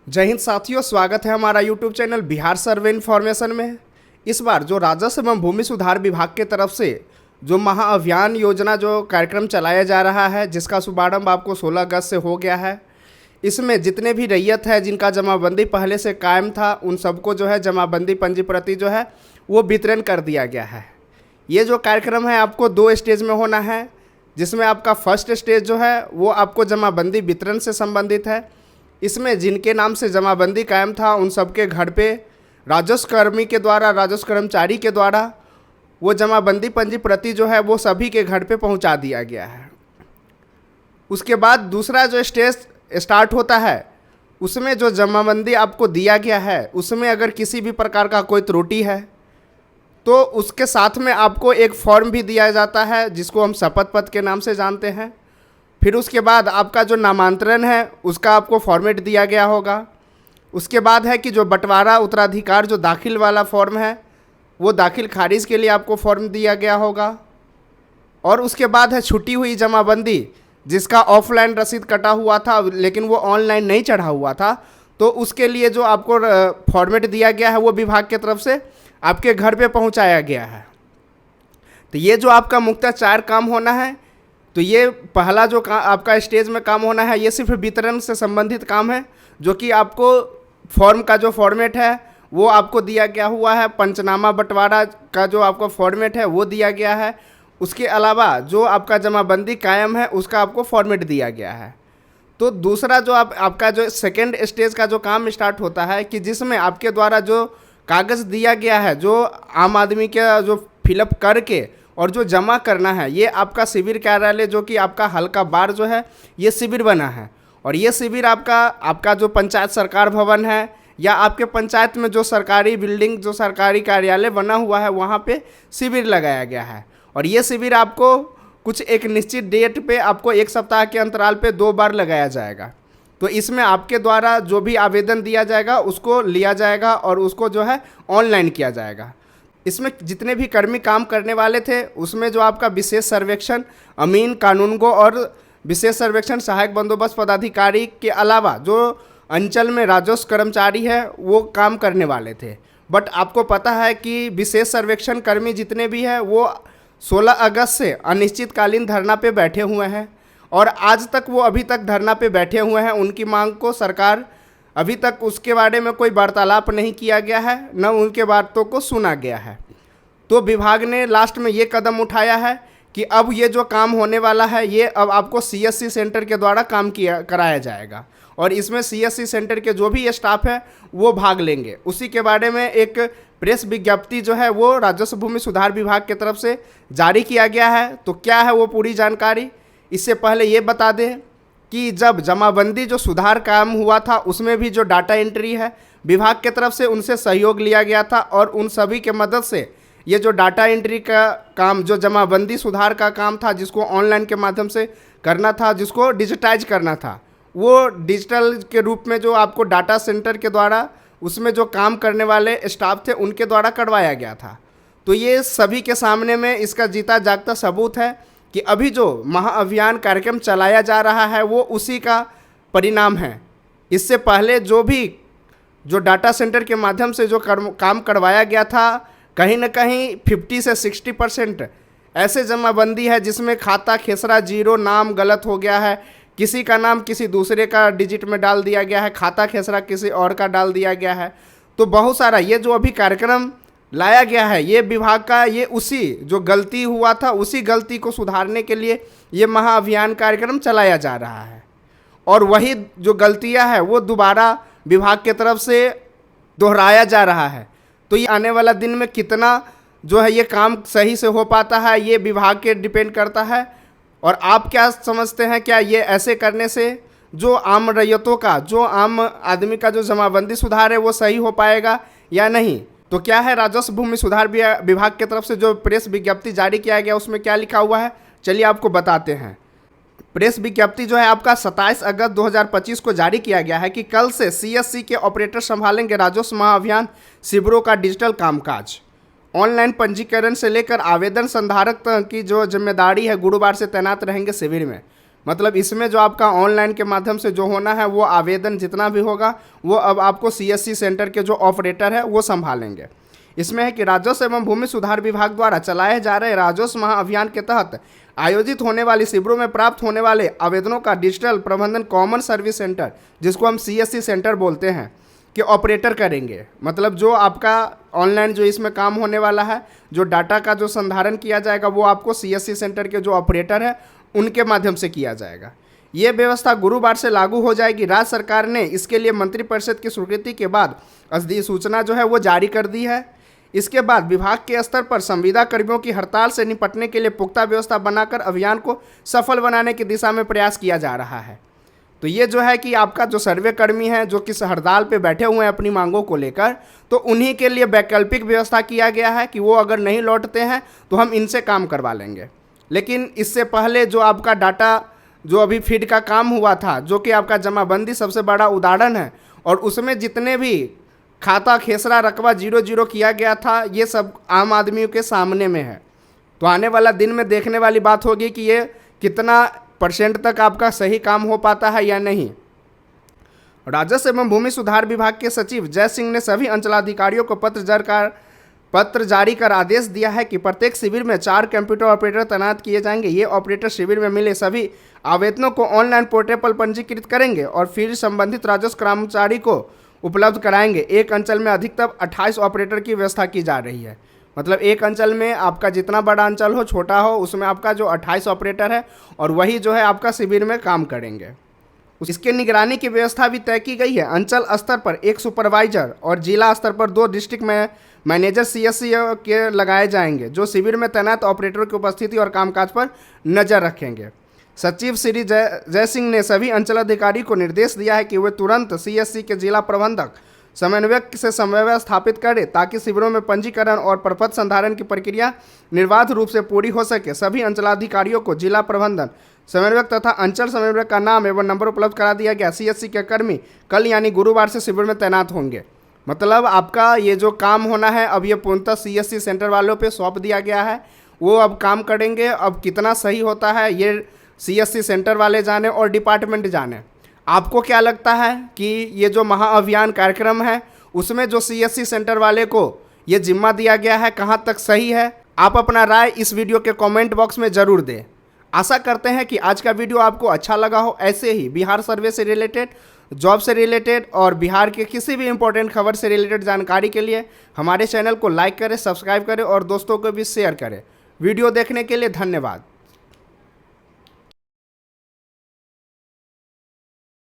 जय हिंद साथियों, स्वागत है हमारा यूट्यूब चैनल बिहार सर्वे इन्फॉर्मेशन में। इस बार जो राजस्व एवं भूमि सुधार विभाग के तरफ से जो महाअभियान योजना जो कार्यक्रम चलाया जा रहा है, जिसका शुभारंभ आपको 16 अगस्त से हो गया है, इसमें जितने भी रैयत है जिनका जमाबंदी पहले से कायम था, उन सबको जो है जमाबंदी पंजी प्रति जो है वो वितरण कर दिया गया है। ये जो कार्यक्रम है आपको 2 स्टेज में होना है, जिसमें आपका फर्स्ट स्टेज जो है वो आपको जमाबंदी वितरण से संबंधित है। इसमें जिनके नाम से जमाबंदी कायम था उन सबके घर पे राजस्व कर्मी के द्वारा, राजस्व कर्मचारी के द्वारा वो जमाबंदी पंजी प्रति जो है वो सभी के घर पे पहुंचा दिया गया है। उसके बाद दूसरा जो स्टेज स्टार्ट होता है, उसमें जो जमाबंदी आपको दिया गया है उसमें अगर किसी भी प्रकार का कोई त्रुटि है तो उसके साथ में आपको एक फॉर्म भी दिया जाता है, जिसको हम शपथ पत्र के नाम से जानते हैं। फिर उसके बाद आपका जो नामांतरण है उसका आपको फॉर्मेट दिया गया होगा। उसके बाद है कि जो बंटवारा उत्तराधिकार जो दाखिल वाला फॉर्म है वो दाखिल खारिज के लिए आपको फॉर्म दिया गया होगा। और उसके बाद है छुटी हुई जमाबंदी, जिसका ऑफलाइन रसीद कटा हुआ था लेकिन वो ऑनलाइन नहीं चढ़ा हुआ था, तो उसके लिए जो आपको फॉर्मेट दिया गया है वो विभाग की तरफ से आपके घर पे पहुंचाया गया है। तो ये जो आपका मुख्यतः 4 काम होना है। तो ये पहला जो आपका स्टेज में काम होना है ये सिर्फ वितरण से संबंधित काम है, जो कि आपको फॉर्म का जो फॉर्मेट है वो आपको दिया गया हुआ है। पंचनामा बंटवारा का जो आपको फॉर्मेट है वो दिया गया है। उसके अलावा जो आपका जमाबंदी कायम है उसका आपको फॉर्मेट दिया गया है। तो दूसरा जो आपका जो सेकेंड स्टेज का जो काम स्टार्ट होता है कि जिसमें आपके द्वारा जो कागज़ दिया गया है, जो आम आदमी के जो फिलअप करके और जो जमा करना है, ये आपका शिविर कार्यालय जो कि आपका हल्का बार जो है ये शिविर बना है। और ये शिविर आपका जो पंचायत सरकार भवन है या आपके पंचायत में जो सरकारी बिल्डिंग, जो सरकारी कार्यालय बना हुआ है, वहाँ पे शिविर लगाया गया है। और ये शिविर आपको कुछ एक निश्चित डेट पे आपको 1 सप्ताह के अंतराल पे 2 बार लगाया जाएगा। तो इसमें आपके द्वारा जो भी आवेदन दिया जाएगा उसको लिया जाएगा और उसको जो है ऑनलाइन किया जाएगा। इसमें जितने भी कर्मी काम करने वाले थे उसमें जो आपका विशेष सर्वेक्षण अमीन कानूनगो और विशेष सर्वेक्षण सहायक बंदोबस्त पदाधिकारी के अलावा जो अंचल में राजस्व कर्मचारी है वो काम करने वाले थे। बट आपको पता है कि विशेष सर्वेक्षण कर्मी जितने भी हैं वो 16 अगस्त से अनिश्चितकालीन धरना पे बैठे हुए हैं और आज तक वो अभी तक धरना पे बैठे हुए हैं। उनकी मांग को सरकार अभी तक उसके बारे में कोई वार्तालाप नहीं किया गया है, न उनके बातों को सुना गया है। तो विभाग ने लास्ट में ये कदम उठाया है कि अब ये जो काम होने वाला है ये अब आपको CSC सेंटर के द्वारा काम कराया जाएगा और इसमें CSC सेंटर के जो भी स्टाफ है वो भाग लेंगे। उसी के बारे में एक प्रेस विज्ञप्ति जो है वो राजस्व भूमि सुधार विभाग की तरफ से जारी किया गया है। तो क्या है वो पूरी जानकारी, इससे पहले ये बता दें कि जब जमाबंदी जो सुधार काम हुआ था उसमें भी जो डाटा एंट्री है विभाग के तरफ से उनसे सहयोग लिया गया था और उन सभी के मदद से ये जो डाटा एंट्री का काम, जो जमाबंदी सुधार का काम था, जिसको ऑनलाइन के माध्यम से करना था, जिसको डिजिटाइज करना था, वो डिजिटल के रूप में जो आपको डाटा सेंटर के द्वारा उसमें जो काम करने वाले स्टाफ थे उनके द्वारा करवाया गया था। तो ये सभी के सामने में इसका जीता जागता सबूत है कि अभी जो महाअभियान कार्यक्रम चलाया जा रहा है वो उसी का परिणाम है। इससे पहले जो डाटा सेंटर के माध्यम से जो काम करवाया गया था, कहीं ना कहीं 50 से 60% ऐसे जमाबंदी है जिसमें खाता खेसरा जीरो, नाम गलत हो गया है, किसी का नाम किसी दूसरे का डिजिट में डाल दिया गया है, खाता खेसरा किसी और का डाल दिया गया है। तो बहुत सारा ये जो अभी कार्यक्रम लाया गया है ये विभाग का, ये उसी जो गलती हुआ था उसी गलती को सुधारने के लिए ये महाअभियान कार्यक्रम चलाया जा रहा है। और वही जो गलतियां हैं वो दोबारा विभाग के तरफ से दोहराया जा रहा है। तो ये आने वाला दिन में कितना जो है ये काम सही से हो पाता है ये विभाग के डिपेंड करता है। और आप क्या समझते हैं, क्या ये ऐसे करने से जो आम रैयतों का, जो आम आदमी का जो जमाबंदी सुधार है वो सही हो पाएगा या नहीं? तो क्या है राजस्व भूमि सुधार विभाग की तरफ से जो प्रेस विज्ञप्ति जारी किया गया उसमें क्या लिखा हुआ है, चलिए आपको बताते हैं। प्रेस विज्ञप्ति जो है आपका 27 अगस्त 2025 को जारी किया गया है कि कल से CSC के ऑपरेटर संभालेंगे राजस्व महाअभियान शिविरों का डिजिटल कामकाज। ऑनलाइन पंजीकरण से लेकर आवेदन संधारक की जो जिम्मेदारी है गुरुवार से तैनात रहेंगे शिविर में। मतलब इसमें जो आपका ऑनलाइन के माध्यम से जो होना है वो आवेदन जितना भी होगा वो अब आपको सीएससी सेंटर के जो ऑपरेटर है वो संभालेंगे। इसमें है कि राजस्व एवं भूमि सुधार विभाग द्वारा चलाए जा रहे राजस्व महाअभियान के तहत आयोजित होने वाली शिविरों में प्राप्त होने वाले आवेदनों का डिजिटल प्रबंधन कॉमन सर्विस सेंटर, जिसको हम सीएससी सेंटर बोलते हैं, कि ऑपरेटर करेंगे। मतलब जो आपका ऑनलाइन जो इसमें काम होने वाला है, जो डाटा का जो संधारण किया जाएगा वो आपको सीएससी सेंटर के जो ऑपरेटर है उनके माध्यम से किया जाएगा। ये व्यवस्था गुरुवार से लागू हो जाएगी। राज्य सरकार ने इसके लिए मंत्रिपरिषद की स्वीकृति के बाद अधिसूचना जो है वो जारी कर दी है। इसके बाद विभाग के स्तर पर संविदा कर्मियों की हड़ताल से निपटने के लिए पुख्ता व्यवस्था बनाकर अभियान को सफल बनाने की दिशा में प्रयास किया जा रहा है। तो ये जो है कि आपका जो सर्वे कर्मी है जो किस हड़ताल पे बैठे हुए हैं अपनी मांगों को लेकर, तो उन्हीं के लिए वैकल्पिक व्यवस्था किया गया है कि वो अगर नहीं लौटते हैं तो हम इनसे काम करवा लेंगे। लेकिन इससे पहले जो आपका डाटा जो अभी फीड का काम हुआ था, जो कि आपका जमाबंदी सबसे बड़ा उदाहरण है, और उसमें जितने भी खाता खेसरा रकबा 00 किया गया था, ये सब आम आदमियों के सामने में है। तो आने वाला दिन में देखने वाली बात होगी कि ये कितना % तक आपका सही काम हो पाता है या नहीं। राजस्व एवं भूमि सुधार विभाग के सचिव जय सिंह ने सभी अंचलाधिकारियों को पत्र जारी कर आदेश दिया है कि प्रत्येक शिविर में 4 कंप्यूटर ऑपरेटर तैनात किए जाएंगे। ये ऑपरेटर शिविर में मिले सभी आवेदनों को ऑनलाइन पोर्टल पर पंजीकृत करेंगे और फिर संबंधित राजस्व कर्मचारी को उपलब्ध कराएंगे। एक अंचल में अधिकतम 28 ऑपरेटर की व्यवस्था की जा रही है। मतलब एक अंचल में आपका जितना बड़ा अंचल हो छोटा हो, उसमें आपका जो 28 ऑपरेटर है और वही जो है आपका शिविर में काम करेंगे। इसके निगरानी की व्यवस्था भी तय की गई है। अंचल स्तर पर 1 सुपरवाइजर और जिला स्तर पर 2 डिस्ट्रिक्ट मैनेजर सीएससी के लगाए जाएंगे, जो शिविर में तैनात ऑपरेटरों की उपस्थिति और कामकाज पर नजर रखेंगे। सचिव श्री जय सिंह ने सभी अंचलाधिकारी को निर्देश दिया है कि वे तुरंत सीएससी के जिला प्रबंधक समन्वयक से समन्वय स्थापित करें ताकि शिविरों में पंजीकरण और प्रपत्र संधारण की प्रक्रिया निर्बाध रूप से पूरी हो सके। सभी अंचलाधिकारियों को जिला प्रबंधन समन्वयक तथा अंचल समन्वयक का नाम एवं नंबर उपलब्ध करा दिया गया। सीएससी के कर्मी कल यानी गुरुवार से शिविर में तैनात होंगे। मतलब आपका ये जो काम होना है अब ये पूर्णतः सीएससी सेंटर वालों पे सौंप दिया गया है। वो अब काम करेंगे। अब कितना सही होता है ये सीएससी सेंटर वाले जाने और डिपार्टमेंट जाने। आपको क्या लगता है कि ये जो महाअभियान कार्यक्रम है उसमें जो सीएससी सेंटर वाले को ये जिम्मा दिया गया है कहाँ तक सही है? आप अपना राय इस वीडियो के कमेंट बॉक्स में ज़रूर दें। आशा करते हैं कि आज का वीडियो आपको अच्छा लगा हो। ऐसे ही बिहार सर्वे से रिलेटेड, जॉब से रिलेटेड और बिहार के किसी भी इंपॉर्टेंट खबर से रिलेटेड जानकारी के लिए हमारे चैनल को लाइक करें, सब्सक्राइब करें और दोस्तों को भी शेयर करें। वीडियो देखने के लिए धन्यवाद।